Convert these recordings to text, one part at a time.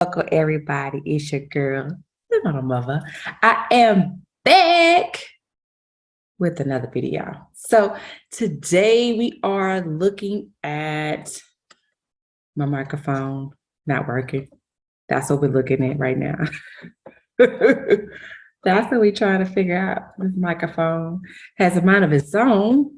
Welcome everybody, it's your girl, the Little Mother. I am back with another video. So today we are looking at my microphone not working. That's what we're looking at right now. That's what we're trying to figure out. This microphone has a mind of its own.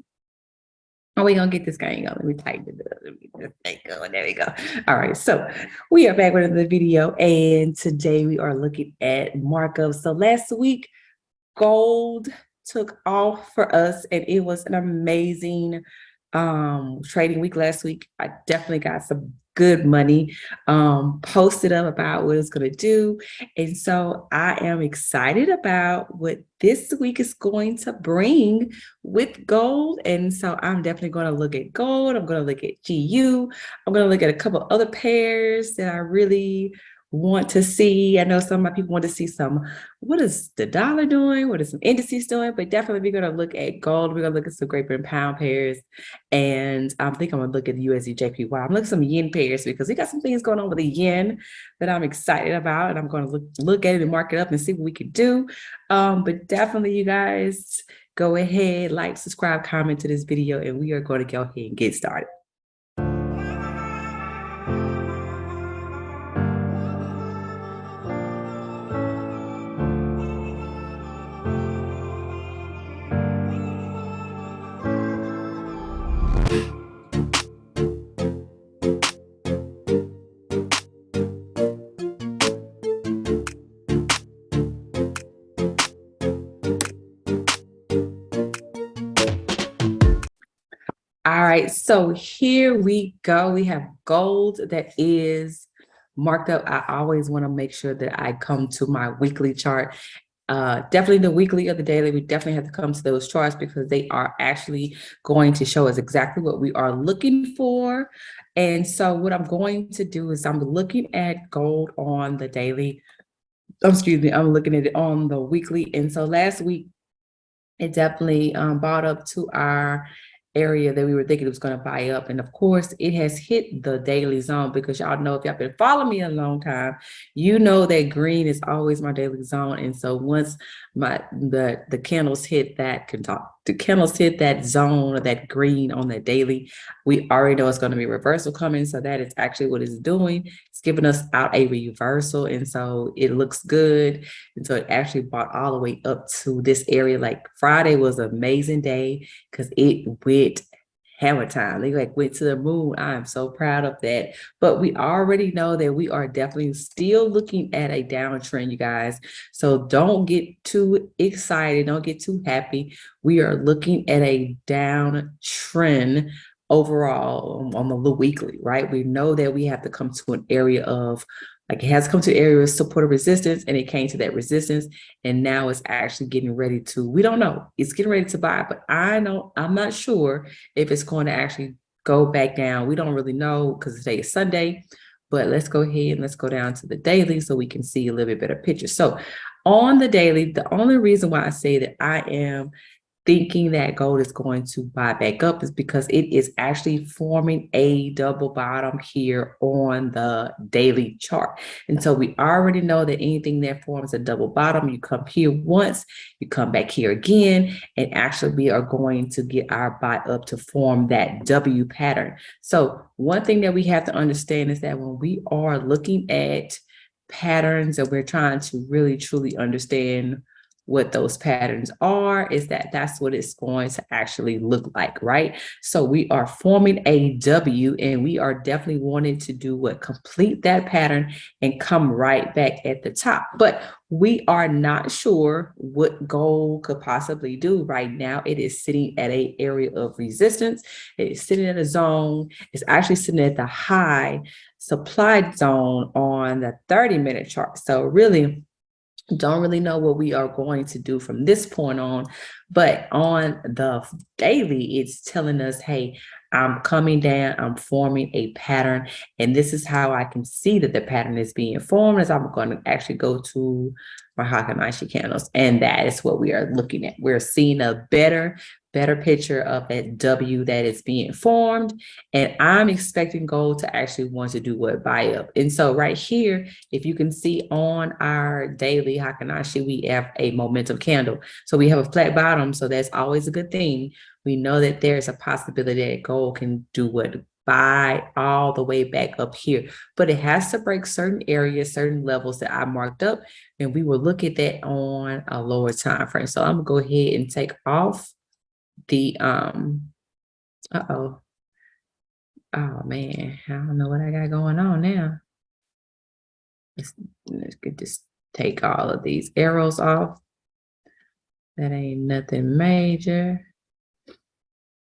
Oh, we gonna get this guy going. Let me tighten it up. Let me just stay going. There we go. All right, so we are back with another video, and today we are looking at markups. So last week, gold took off for us, and it was an amazing trading week last week. I definitely got some good money posted up about what it's going to do, and so I am excited about what this week is going to bring with gold. And so I'm definitely going to look at gold. I'm going to look at GU. I'm going to look at a couple other pairs that I really want to see. I know some of my people want to see what is the dollar doing? What is some indices doing? But definitely we're going to look at gold. We're going to look at some Great Britain pound pairs. And I think I'm going to look at the USD JPY. I'm looking at some yen pairs because we got some things going on with the yen that I'm excited about. And I'm going to look at it and mark it up and see what we can do. But definitely you guys go ahead, like, subscribe, comment to this video, and we are going to go ahead and get started. All right, so here we go. We have gold that is marked up. I always want to make sure that I come to my weekly chart. Definitely the weekly or the daily, we definitely have to come to those charts because they are actually going to show us exactly what we are looking for. And so what I'm going to do is I'm looking at gold on the daily. Excuse me, I'm looking at it on the weekly. And so last week, it definitely brought up to our area that we were thinking it was going to buy up. And of course, it has hit the daily zone because y'all know, if y'all been following me a long time, you know that green is always my daily zone. And so once the candles hit that, the candles hit that zone or that green on the daily, we already know it's going to be a reversal coming. So that is actually what it's doing. It's giving us out a reversal. And so it looks good. And so it actually brought all the way up to this area. Like Friday was an amazing day because it went hammer time. They like went to the moon. I am so proud of that. But we already know that we are definitely still looking at a downtrend, you guys. So don't get too excited. Don't get too happy. We are looking at a downtrend overall on the weekly, right? We know that we have to come to an area of, like, it has come to area of support or resistance, and it came to that resistance, and now it's actually getting ready to, we don't know, it's getting ready to buy, but I'm not sure if it's going to actually go back down. We don't really know because today is Sunday, but let's go ahead and let's go down to the daily so we can see a little bit better picture. So on the daily, the only reason why I say that I am thinking that gold is going to buy back up is because it is actually forming a double bottom here on the daily chart. And so we already know that anything that forms a double bottom, you come here once, you come back here again, and actually we are going to get our buy up to form that W pattern. So one thing that we have to understand is that when we are looking at patterns and we're trying to really truly understand what those patterns are, is that that's what it's going to actually look like, right? So we are forming a W, and we are definitely wanting to do what? Complete that pattern and come right back at the top. But we are not sure what gold could possibly do right now. It is sitting at an area of resistance. It is sitting in a zone. It's actually sitting at the high supply zone on the 30-minute chart. So really, don't really know what we are going to do from this point on, But on the daily, it's telling us, hey, I'm coming down, I'm forming a pattern, and this is how I can see that the pattern is being formed. As I'm going to actually go to my Hakanaishi candles, and that is what we are looking at. We're seeing a better picture of that W that is being formed, and I'm expecting gold to actually want to do what? Buy up. And so right here, if you can see on our daily Hakanashi, we have a momentum candle. So we have a flat bottom, so that's always a good thing. We know that there's a possibility that gold can do what? Buy all the way back up here, but it has to break certain areas, certain levels that I marked up, and we will look at that on a lower time frame. So I'm gonna go ahead and take off the oh man, I don't know what I got going on now. Let's just take all of these arrows off. That ain't nothing major.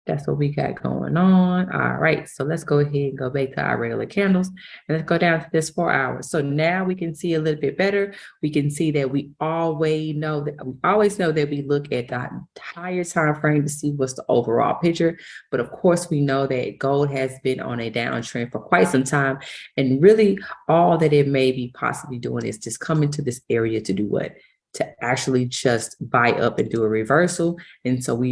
That's what we got going on. All right, so let's go ahead and go back to our regular candles, and let's go down to this 4 hours. So now we can see a little bit better. We can see that we always know that we look at the entire time frame to see what's the overall picture. But of course, we know that gold has been on a downtrend for quite some time, and really all that it may be possibly doing is just coming to this area to do what? To actually just buy up and do a reversal. And so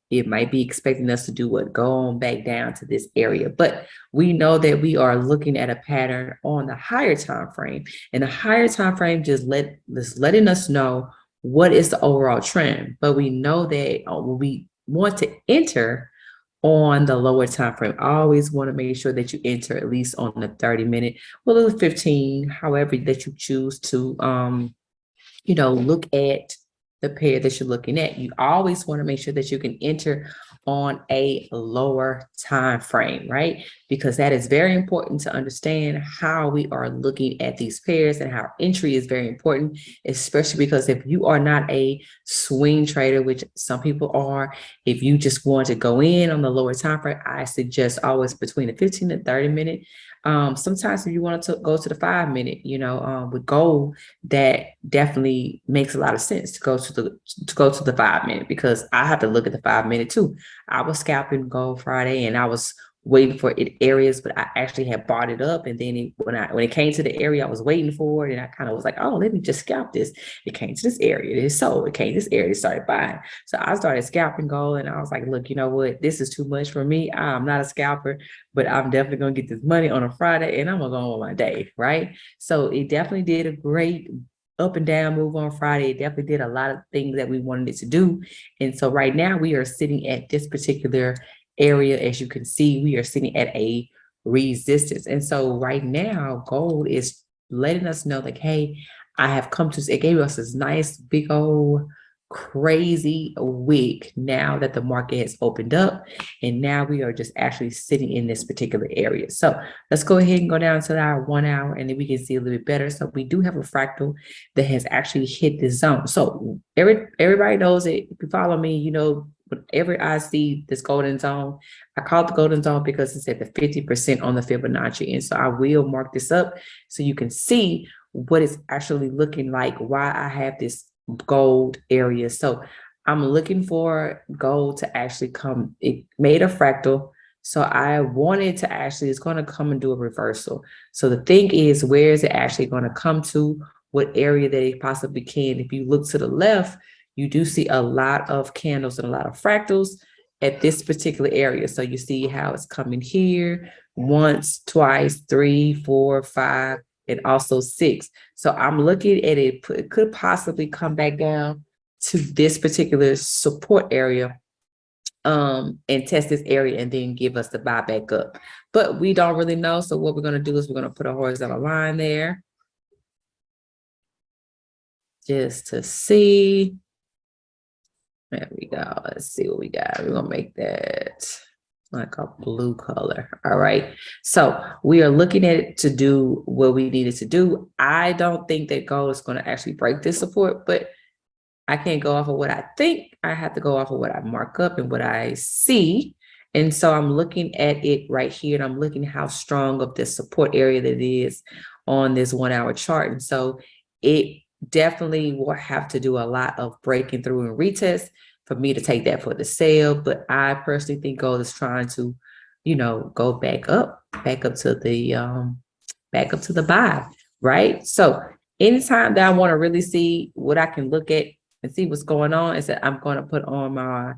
it might be expecting us to do what? Go on back down to this area. But we know that we are looking at a pattern on the higher time frame. And the higher time frame just letting us know what is the overall trend. But we know that when we want to enter on the lower time frame, I always want to make sure that you enter at least on the 30-minute, well, a 15, however that you choose to look at the pair that you're looking at. You always want to make sure that you can enter on a lower time frame, right? Because that is very important to understand how we are looking at these pairs, and how entry is very important, especially because if you are not a swing trader, which some people are, if you just want to go in on the lower time frame, I suggest always between the 15 and 30-minute. Sometimes if you want to go to the 5-minute, with gold, that definitely makes a lot of sense to go to the 5-minute, because I have to look at the 5-minute too. I was scalping gold Friday, and I was waiting for it areas, but I actually had bought it up, and then when it came to the area I was waiting for it, and I kind of was like, oh, let me just scalp this. It came to this area, it sold. It came to this area, it started buying. So I started scalping gold, and I was like, look, you know what? This is too much for me. I'm not a scalper, but I'm definitely gonna get this money on a Friday, and I'm gonna go on my day, right? So it definitely did a great up and down move on Friday. It definitely did a lot of things that we wanted it to do. And so right now we are sitting at this particular area. As you can see, we are sitting at a resistance. And so right now, gold is letting us know, like, hey, I have come to, it gave us this nice big old crazy wick now that the market has opened up, and now we are just actually sitting in this particular area. So let's go ahead and go down to our 1 hour, and then we can see a little bit better. So we do have a fractal that has actually hit this zone. So everybody knows it. If you follow me, whenever I see this golden zone, I call it the golden zone because it's at the 50% on the Fibonacci. And so I will mark this up so you can see what it's actually looking like, why I have this gold area. So I'm looking for gold to actually come. It made a fractal. So I wanted to actually, it's going to come and do a reversal. So the thing is, where is it actually going to come to? What area that it possibly can? If you look to the left, you do see a lot of candles and a lot of fractals at this particular area. So you see how it's coming here once, twice, 3, 4, 5, and also 6. So I'm looking at it, it could possibly come back down to this particular support area and test this area and then give us the buy back up. But we don't really know. So what we're going to do is we're going to put a horizontal line there just to see. There we go. Let's see what we got. We're going to make that like a blue color. All right. So we are looking at it to do what we needed to do. I don't think that gold is going to actually break this support, but I can't go off of what I think. I have to go off of what I mark up and what I see. And so I'm looking at it right here, and I'm looking how strong of this support area that it is on this 1 hour chart. And so it definitely will have to do a lot of breaking through and retest for me to take that for the sale. But I personally think gold is trying to, go back up to the buy, right? So anytime that I want to really see what I can look at and see what's going on, is that I'm going to put on my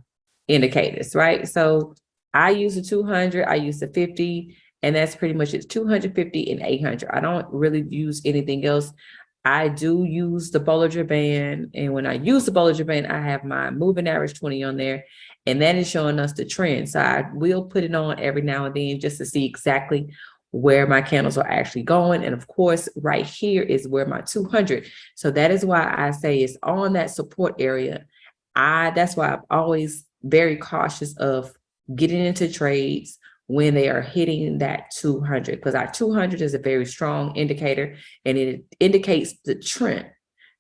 indicators, right? So I use the 200, I use the 50, and that's pretty much it. 250 and 800. I don't really use anything else. I do use the Bollinger Band, and when I use the Bollinger Band, I have my moving average 20 on there, and that is showing us the trend. So I will put it on every now and then just to see exactly where my candles are actually going. And of course, right here is where my 200. So that is why I say it's on that support area. That's why I'm always very cautious of getting into trades when they are hitting that 200, because our 200 is a very strong indicator and it indicates the trend.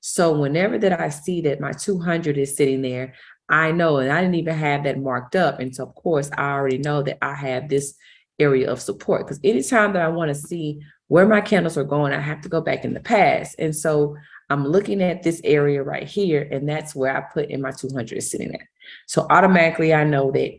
So whenever that I see that my 200 is sitting there, I know, and I didn't even have that marked up. And so of course I already know that I have this area of support, because anytime that I want to see where my candles are going, I have to go back in the past. And so I'm looking at this area right here, and that's where I put in my 200 is sitting at. So automatically I know that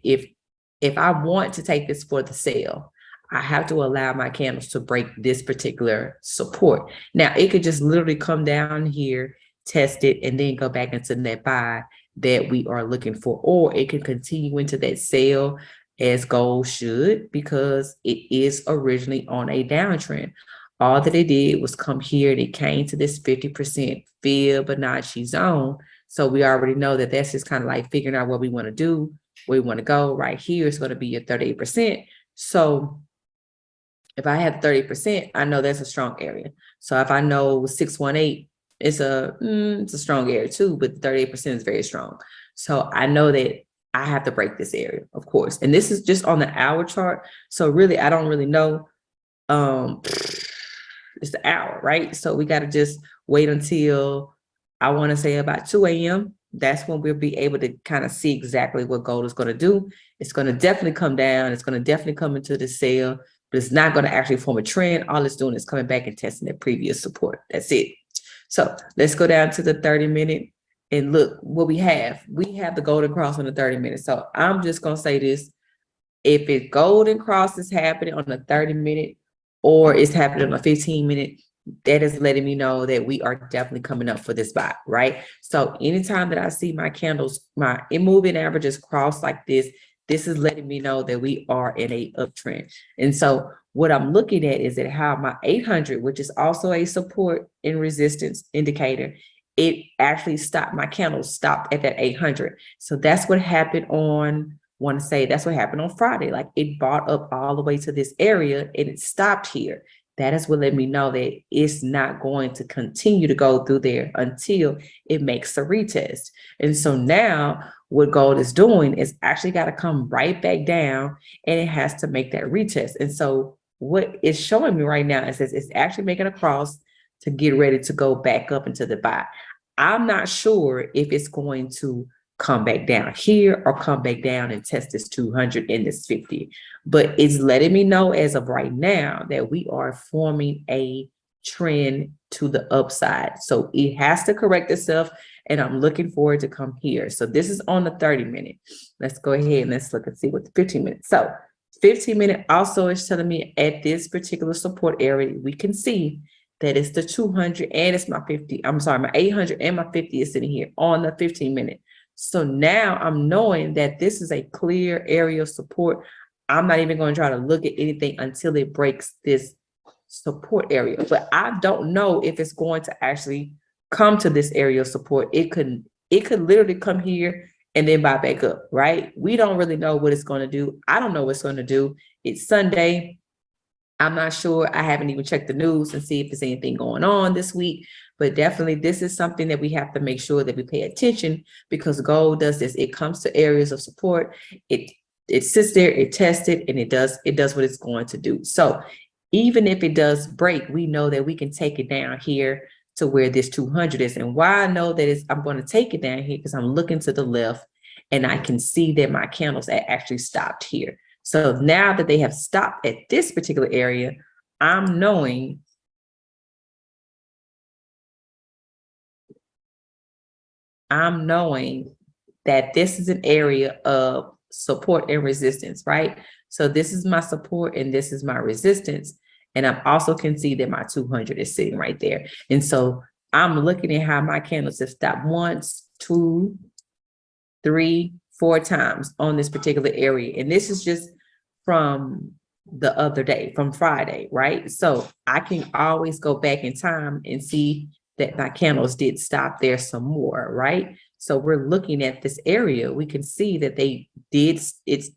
if I want to take this for the sale, I have to allow my candles to break this particular support. Now it could just literally come down here, test it, and then go back into that buy that we are looking for, or it can continue into that sale as gold should, because it is originally on a downtrend. All that it did was come here and it came to this 50% Fibonacci zone. So we already know that that's just kind of like figuring out what we want to do, where we want to go. Right here is going to be your 38%. So if I have 30%, I know that's a strong area. So if I know 618, it's a strong area too, but 38% is very strong. So I know that I have to break this area, of course. And this is just on the hour chart. So really, I don't really know. It's the hour, right? So we got to just wait until, I want to say, about 2 a.m. That's when we'll be able to kind of see exactly what gold is going to do. It's going to definitely come down. It's going to definitely come into the sale, but it's not going to actually form a trend. All it's doing is coming back and testing the previous support. That's it. So let's go down to the 30-minute and look what we have. We have the golden cross on the 30 minutes. So I'm just going to say this. If it golden cross is happening on the 30-minute or it's happening on a 15-minute, that is letting me know that we are definitely coming up for this buy, right? So anytime that I see my candles, my moving averages cross like this is letting me know that we are in a uptrend. And so what I'm looking at is that how my 800, which is also a support and resistance indicator, it actually stopped, my candles stopped at that 800. So that's what happened on, want to say that's what happened on Friday. Like it bought up all the way to this area and it stopped here. That is what let me know that it's not going to continue to go through there until it makes a retest. And so now what gold is doing is actually got to come right back down and it has to make that retest. And so what it's showing me right now is that it's actually making a cross to get ready to go back up into the buy. I'm not sure if it's going to come back down here or come back down and test this 200 and this 50. But it's letting me know as of right now that we are forming a trend to the upside. So it has to correct itself, and I'm looking for it to come here. So this is on the 30-minute. Let's go ahead and let's look and see what the 15-minute. So 15-minute also is telling me at this particular support area, we can see that it's the 200 and it's my 50. I'm sorry, my 800 and my 50 is sitting here on the 15-minute. So now I'm knowing that this is a clear area of support. I'm not even going to try to look at anything until it breaks this support area. But I don't know if it's going to actually come to this area of support. It could literally come here and then buy back up, right? We don't really know what it's going to do. I don't know what it's going to do. It's Sunday. I'm not sure. I haven't even checked the news and see if there's anything going on this week. But definitely this is something that we have to make sure that we pay attention, because gold does this. It comes to areas of support. It sits there, it tests it, and it does what it's going to do. So even if it does break, we know that we can take it down here to where this 200 is. And why I know that I'm going to take it down here, because I'm looking to the left and I can see that my candles actually stopped here. So now that they have stopped at this particular area, I'm knowing that this is an area of support and resistance, right? So this is my support and this is my resistance. And I also can see that my 200 is sitting right there. And so I'm looking at how my candles have stopped once, two, three, four times on this particular area. And this is just from the other day, from Friday, right? So I can always go back in time and see that my candles did stop there some more, right? So we're looking at this area. We can see that it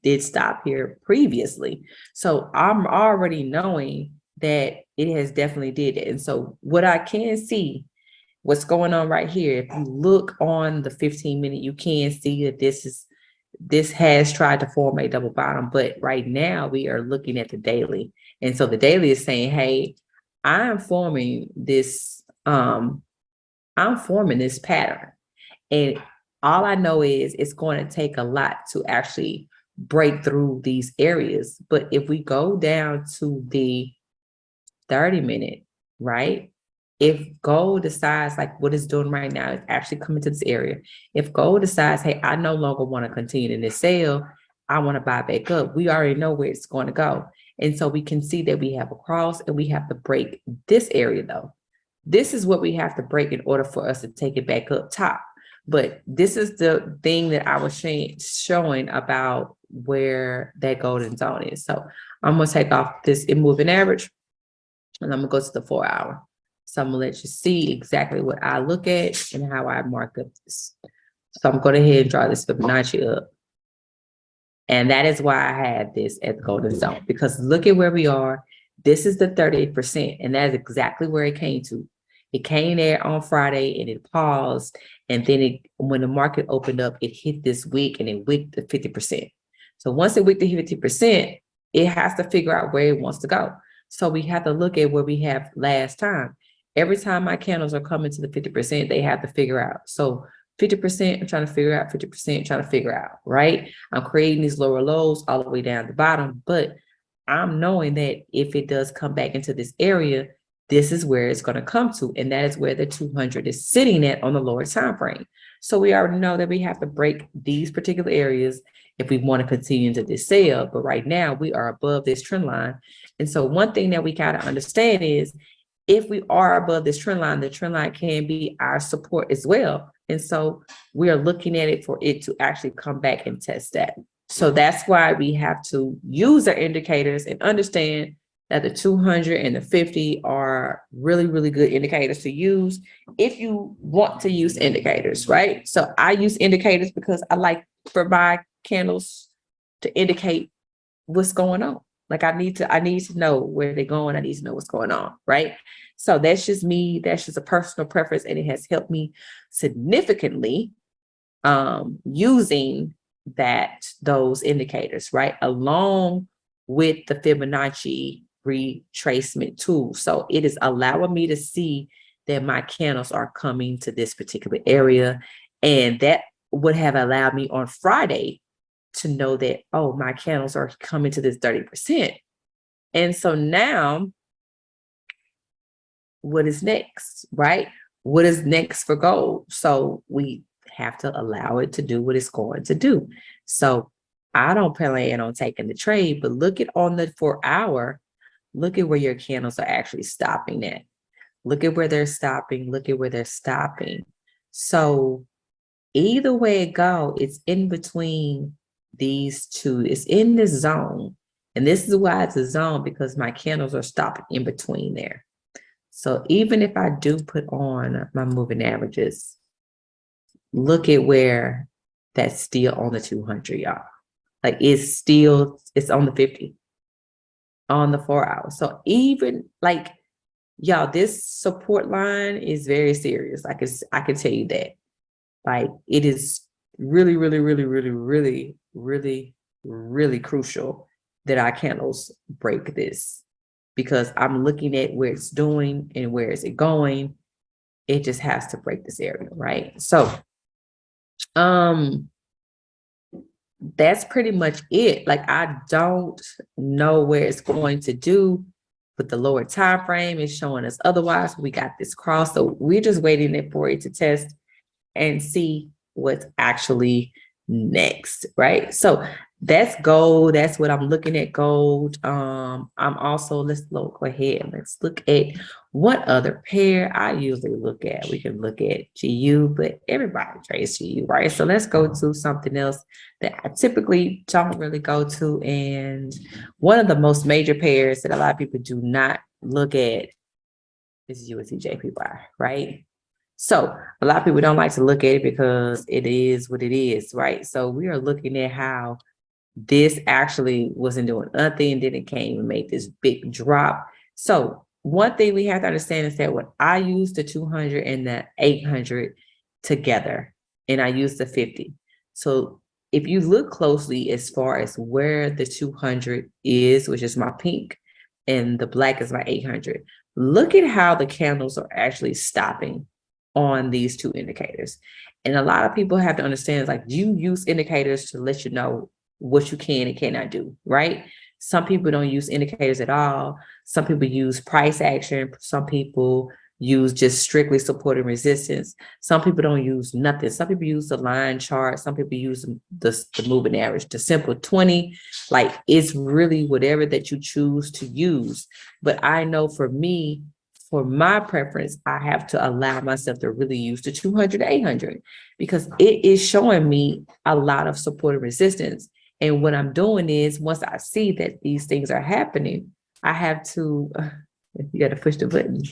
did stop here previously. So I'm already knowing that it has definitely did it. And so what I can see, what's going on right here, if you look on the 15-minute, you can see that this has tried to form a double bottom, but right now we are looking at the daily. And so the daily is saying, hey, I'm forming this pattern. And all I know is it's going to take a lot to actually break through these areas. But if we go down to the 30-minute, right? If gold decides, like what it's doing right now, it's actually coming to this area. If gold decides, hey, I no longer want to continue in this sale, I want to buy back up, we already know where it's going to go. And so we can see that we have a cross and we have to break this area though. This is what we have to break in order for us to take it back up top. But this is the thing that I was showing about where that golden zone is. So I'm going to take off this moving average and I'm going to go to the 4 hour. So I'm gonna let you see exactly what I look at and how I mark up this. So I'm going to go ahead and draw this Fibonacci up. And that is why I had this at the golden zone, because look at where we are. This is the 38%, and that is exactly where it came to. It came there on Friday and it paused. And then when the market opened up, it hit this wick and it wicked the 50%. So once it wicked the 50%, it has to figure out where it wants to go. So we have to look at where we have last time. Every time my candles are coming to the 50%, they have to figure out. So 50%, I'm trying to figure out, 50% trying to figure out, right? I'm creating these lower lows all the way down the bottom, but I'm knowing that if it does come back into this area, this is where it's going to come to, and that is where the 200 is sitting at on the lower time frame. So we already know that we have to break these particular areas if we want to continue into this sale, but right now we are above this trend line. And so one thing that we got to understand is if we are above this trend line, the trend line can be our support as well. And so we are looking at it for it to actually come back and test that. So that's why we have to use our indicators and understand that the 200 and the 50 are really, really good indicators to use if you want to use indicators, right? So I use indicators because I like for my candles to indicate what's going on. Like I need to know where they're going. I need to know what's going on, right? So that's just me. That's just a personal preference, and it has helped me significantly using those indicators, right, along with the Fibonacci retracement tool. So it is allowing me to see that my candles are coming to this particular area, and that would have allowed me on Friday to know that, oh, my candles are coming to this 30%. And so now, what is next, right? What is next for gold? So we have to allow it to do what it's going to do. So I don't plan on taking the trade, but look at on the 4 hour, look at where your candles are actually stopping at. Look at where they're stopping. Look at where they're stopping. So either way it go, it's in between these two. It's in this zone. And this is why it's a zone, because my candles are stopping in between there. So even if I do put on my moving averages, look at where that's still on the 200, y'all. Like it's on the 50, on the 4 hours. So even like, y'all, this support line is very serious. I can tell you that. Like it is really, really, really, really, really, really, really crucial that our candles break this, because I'm looking at where it's doing and where is it going. It just has to break this area, right? So that's pretty much it. Like I don't know where it's going to do, but the lower time frame is showing us otherwise. We got this cross, so we're just waiting for it to test and see what's actually next, right? So that's gold. That's what I'm looking at, gold. I'm also, let's go ahead. Let's look at what other pair I usually look at. We can look at GU, but everybody trades GU, right? So let's go to something else that I typically don't really go to. And one of the most major pairs that a lot of people do not look at is USDJPY, right? So a lot of people don't like to look at it because it is what it is, right? So we are looking at how this actually wasn't doing nothing, then it came and made this big drop. So one thing we have to understand is that when I use the 200 and the 800 together, and I use the 50. So if you look closely as far as where the 200 is, which is my pink, and the black is my 800, look at how the candles are actually stopping on these two indicators. And a lot of people have to understand, like, you use indicators to let you know what you can and cannot do, right? Some people don't use indicators at all. Some people use price action. Some people use just strictly support and resistance. Some people don't use nothing. Some people use the line chart. Some people use the moving average, the simple 20. Like, it's really whatever that you choose to use. But I know for me, for my preference, I have to allow myself to really use the 200 to 800 because it is showing me a lot of support and resistance. And what I'm doing is, once I see that these things are happening, I have to, you got to push the button.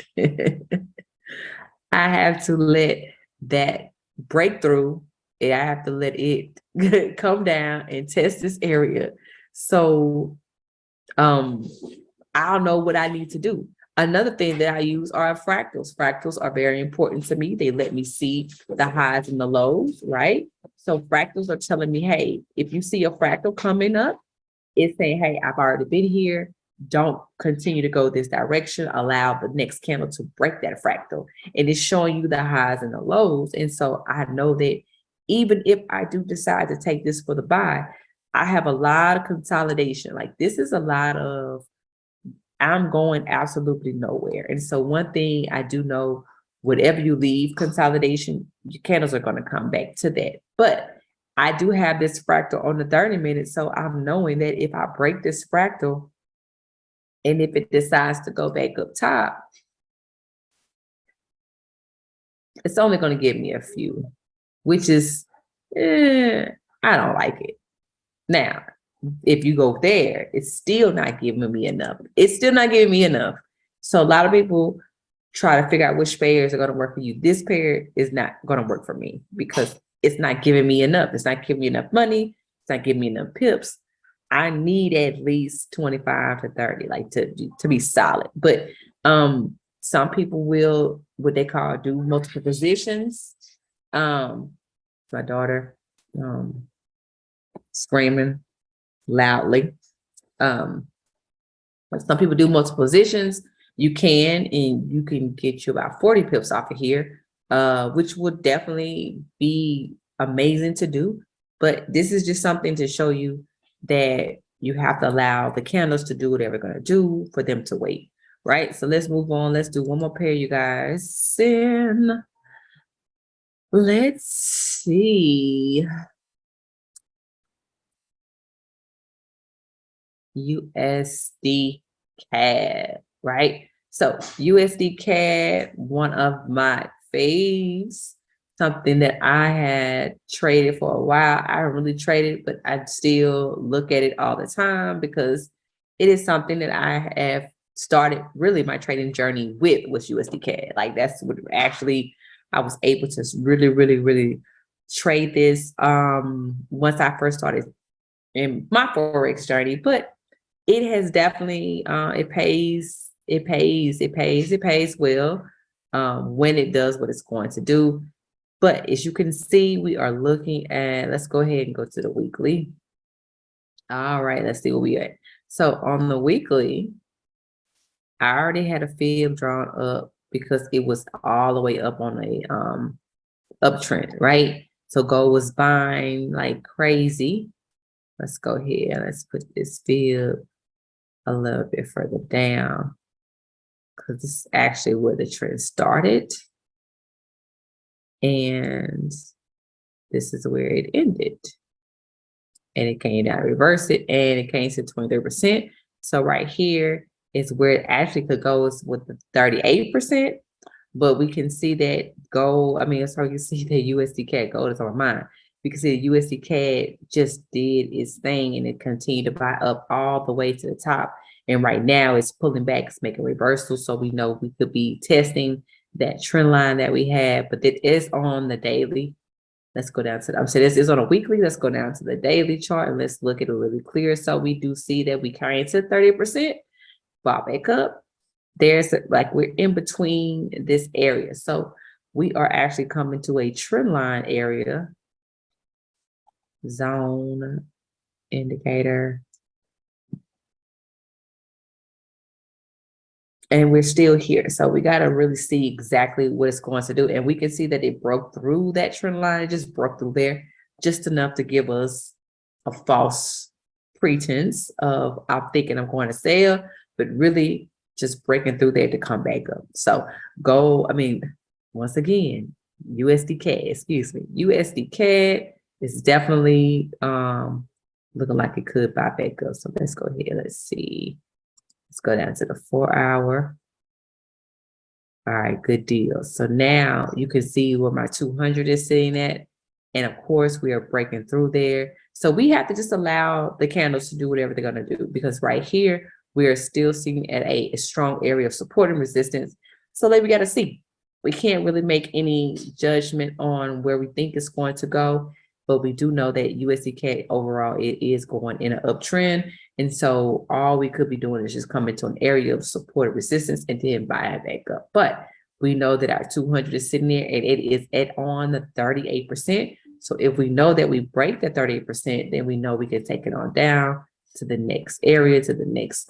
I have to let that breakthrough, and I have to let it come down and test this area. So I don't know what I need to do. Another thing that I use are fractals. Fractals are very important to me. They let me see the highs and the lows, right? So fractals are telling me, hey, if you see a fractal coming up, it's saying, hey, I've already been here. Don't continue to go this direction. Allow the next candle to break that fractal. And it's showing you the highs and the lows. And so I know that even if I do decide to take this for the buy, I have a lot of consolidation. Like, this is a lot of, I'm going absolutely nowhere. And so one thing I do know, whatever you leave consolidation, your candles are going to come back to that. But I do have this fractal on the 30 minutes. So I'm knowing that if I break this fractal, and if it decides to go back up top, it's only going to give me a few, which is, I don't like it. Now, if you go there, it's still not giving me enough. It's still not giving me enough. So a lot of people try to figure out which pairs are going to work for you. This pair is not going to work for me because it's not giving me enough. It's not giving me enough money. It's not giving me enough pips. I need at least 25 to 30, like to be solid. But some people will, what they call, do multiple positions. My daughter screaming loudly. Some people do multiple positions. You can, and you can get you about 40 pips off of here, which would definitely be amazing to do. But this is just something to show you that you have to allow the candles to do whatever they're going to do for them to wait, right? So let's move on. Let's do one more pair, you guys. And let's see. USD CAD, right? So USD CAD, one of my faves, something that I had traded for a while. I don't really trade it, but I still look at it all the time because it is something that I have started really my trading journey with, was USD CAD. Like, that's what actually I was able to really trade this once I first started in my Forex journey. But it has definitely, it pays well when it does what it's going to do. But as you can see, we are looking at, let's go ahead and go to the weekly. All right, let's see where we at. So on the weekly, I already had a fib drawn up because it was all the way up on a uptrend, right? So gold was buying like crazy. Let's go ahead, let's put this fib a little bit further down because this is actually where the trend started. And this is where it ended. And it came down, reverse it, and it came to 23%. So right here is where it actually could go is with the 38%. But we can see that gold, I mean, so you see that USD CAD gold is on mine. We can see the USD CAD just did its thing and it continued to buy up all the way to the top. And right now it's pulling back, it's making reversal. So we know we could be testing that trend line that we had, but it is on the daily. Let's go down to, I'm saying this is on a weekly. Let's go down to the daily chart and let's look at it really clear. So we do see that we carry into 30%, bought back up. There's like, we're in between this area. So we are actually coming to a trend line area, zone, indicator. And we're still here. So we got to really see exactly what it's going to do. And we can see that it broke through that trend line. It just broke through there just enough to give us a false pretense of I'm thinking I'm going to sell, but really just breaking through there to come back up. So gold, I mean, once again, USD CAD, excuse me, USD CAD is definitely looking like it could buy back up. So let's go ahead. Let's see. Let's go down to the 4 hour. All right, good deal. So now you can see where my 200 is sitting at. And of course, we are breaking through there. So we have to just allow the candles to do whatever they're going to do, because right here, we are still sitting at a strong area of support and resistance. So like we got to see. We can't really make any judgment on where we think it's going to go, but we do know that USD CAD overall, it is going in an uptrend. And so all we could be doing is just coming to an area of support and resistance and then buy it back up. But we know that our 200 is sitting there and it is at on the 38%. So if we know that we break the 38%, then we know we can take it on down to the next area, to the next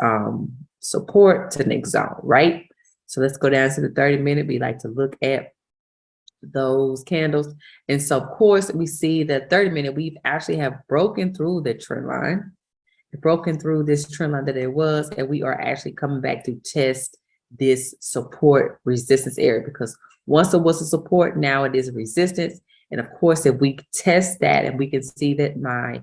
support, to the next zone, right? So let's go down to the 30-minute. We like to look at those candles. And so of course we see that 30-minute, we've actually have broken through the trend line, broken through this trend line that it was, and we are actually coming back to test this support resistance area, because once it was a support, now it is resistance. And of course, if we test that and we can see that my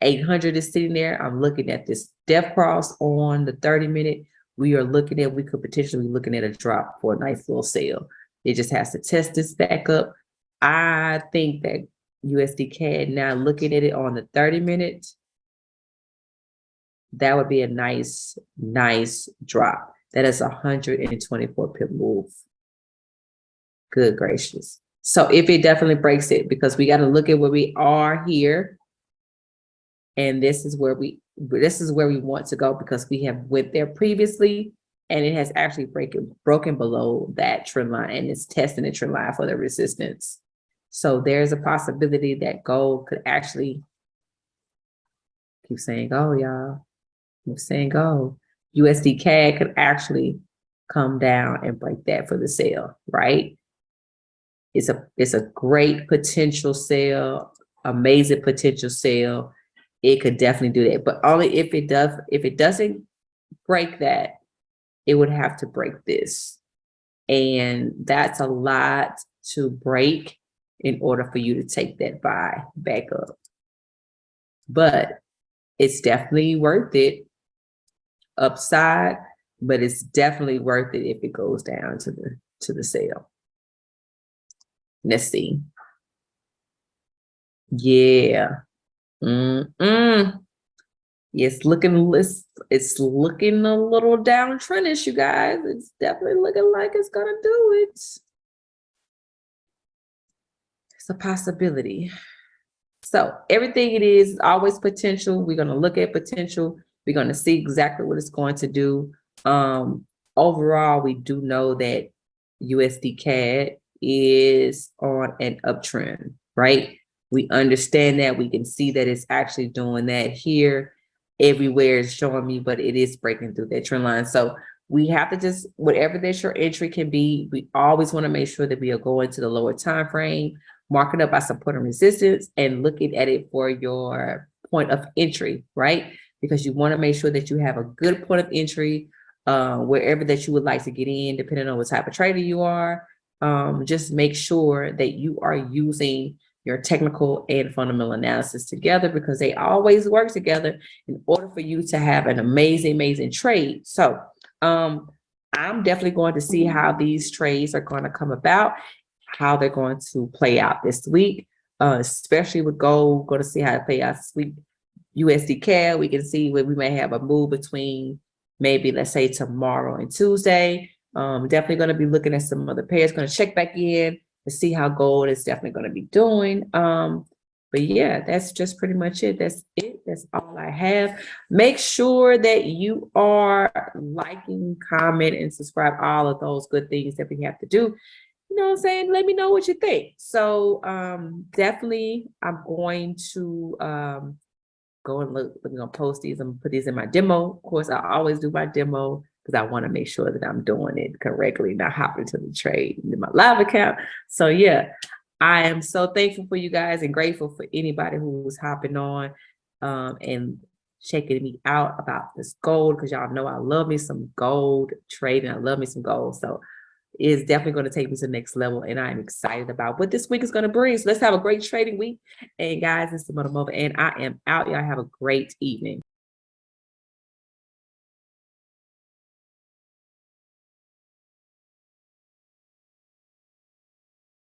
800 is sitting there, I'm looking at this death cross on the 30-minute. We are looking at, we could potentially be looking at a drop for a nice little sale. It just has to test this back up. I think that USD CAD, now looking at it on the 30-minute, that would be a nice drop. That is 124 pip move. Good gracious. So if it definitely breaks it, because we got to look at where we are here. And this is where we want to go, because we have went there previously and it has actually broken below that trend line and it's testing the trend line for the resistance. So there's a possibility that gold could actually, keep saying go, y'all. Keep saying go. USD CAD could actually come down and break that for the sale, right? It's a great potential sale, amazing potential sale. It could definitely do that, but only if it does. If it doesn't break that, it would have to break this, and that's a lot to break in order for you to take that buy back up. But it's definitely worth it. Upside, but it's definitely worth it if it goes down to the sale. Let's see. Yeah. It's looking a little downtrendish, you guys. It's definitely looking like it's gonna do it. It's a possibility. So everything it is always potential. We're gonna look at potential. We're gonna see exactly what it's going to do. Overall, we do know that USD CAD is on an uptrend, right? We understand that. We can see that it's actually doing that here. Everywhere is showing me, but it is breaking through that trend line. So we have to just, whatever that your entry can be, we always want to make sure that we are going to the lower time frame, mark it up by support and resistance, and looking at it for your point of entry, right? Because you want to make sure that you have a good point of entry wherever that you would like to get in, depending on what type of trader you are. Just make sure that you are using your technical and fundamental analysis together, because they always work together in order for you to have an amazing trade. So I'm definitely going to see how these trades are going to come about, how they're going to play out this week, especially with gold. Going to see how it play out this week. USD CAD, we can see where we may have a move between maybe, let's say, tomorrow and Tuesday. Definitely going to be looking at some other pairs. Going to check back in to see how gold is definitely going to be doing. But yeah, that's just pretty much it. That's it. That's all I have. Make sure that you are liking, comment, and subscribe. All of those good things that we have to do. You know what I'm saying? Let me know what you think. So definitely I'm going to go and look. We're gonna post these and put these in my demo. Of course, I always do my demo because I want to make sure that I'm doing it correctly, not hop into the trade in my live account. So yeah, I am so thankful for you guys and grateful for anybody who's hopping on and checking me out about this gold, because y'all know I love me some gold trading. I love me some gold. So it's definitely going to take me to the next level, and I'm excited about what this week is going to bring. So let's have a great trading week. And guys, it's the Mother Mova, and I am out. Y'all have a great evening.